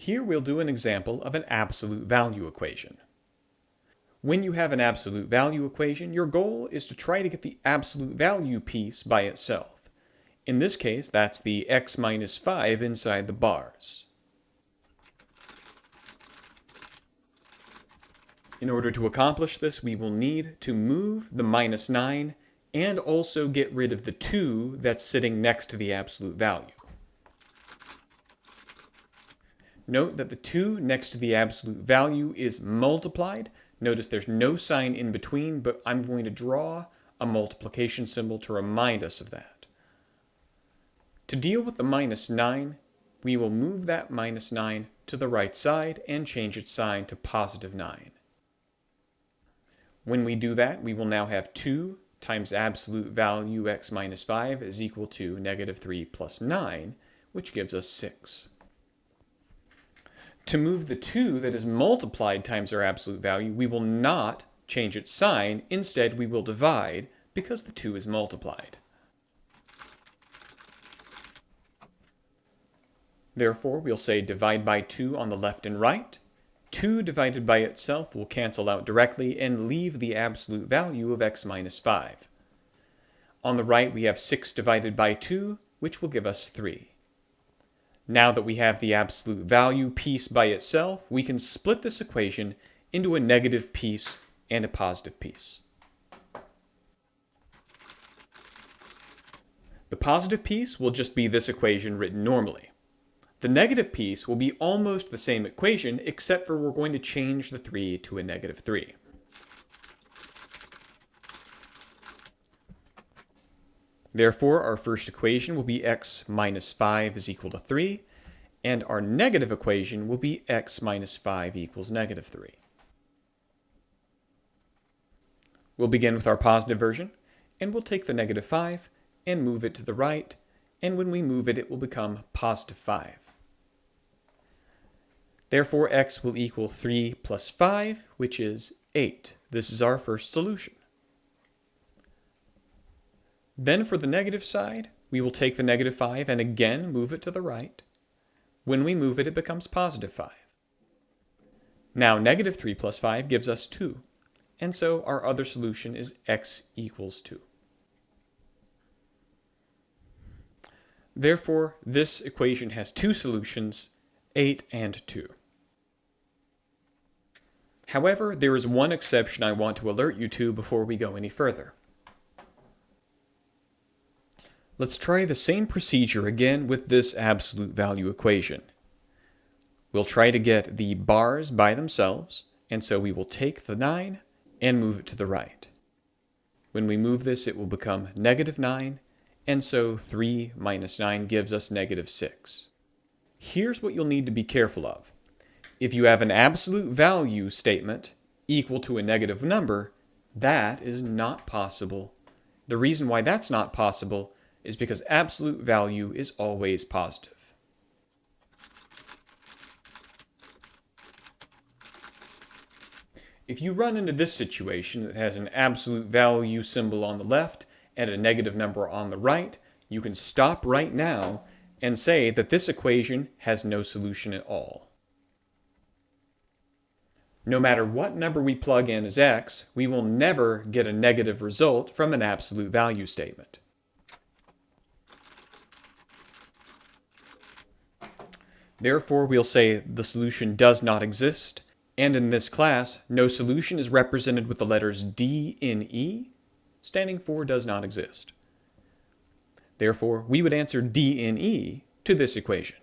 Here we'll do an example of an absolute value equation. When you have an absolute value equation, your goal is to try to get the absolute value piece by itself. In this case, that's the x minus 5 inside the bars. In order to accomplish this, we will need to move the minus 9 and also get rid of the 2 that's sitting next to the absolute value. Note that the 2 next to the absolute value is multiplied. Notice there's no sign in between, but I'm going to draw a multiplication symbol to remind us of that. To deal with the minus 9, we will move that minus 9 to the right side and change its sign to positive 9. When we do that, we will now have 2 times absolute value x minus 5 is equal to negative 3 plus 9, which gives us 6. To move the 2 that is multiplied times our absolute value, we will not change its sign. Instead, we will divide because the 2 is multiplied. Therefore, we'll say divide by 2 on the left and right. 2 divided by itself will cancel out directly and leave the absolute value of x minus 5. On the right, we have 6 divided by 2, which will give us 3. Now that we have the absolute value piece by itself, we can split this equation into a negative piece and a positive piece. The positive piece will just be this equation written normally. The negative piece will be almost the same equation, except for we're going to change the 3 to a negative 3. Therefore, our first equation will be x minus 5 is equal to 3, and our negative equation will be x minus 5 equals negative 3. We'll begin with our positive version, and we'll take the negative 5 and move it to the right, and when we move it, it will become positive 5. Therefore, x will equal 3 plus 5, which is 8. This is our first solution. Then for the negative side, we will take the negative 5 and again move it to the right. When we move it, it becomes positive 5. Now negative 3 plus 5 gives us 2, and so our other solution is x equals 2. Therefore, this equation has two solutions, 8 and 2. However, there is one exception I want to alert you to before we go any further. Let's try the same procedure again with this absolute value equation. We'll try to get the bars by themselves, and so we will take the 9 and move it to the right. When we move this, it will become negative 9, and so 3 minus 9 gives us negative 6. Here's what you'll need to be careful of. If you have an absolute value statement equal to a negative number, that is not possible. The reason why that's not possible is because absolute value is always positive. If you run into this situation that has an absolute value symbol on the left and a negative number on the right, you can stop right now and say that this equation has no solution at all. No matter what number we plug in as x, we will never get a negative result from an absolute value statement. Therefore, we'll say the solution does not exist, and in this class, no solution is represented with the letters D in E, standing for does not exist. Therefore, we would answer D in E to this equation.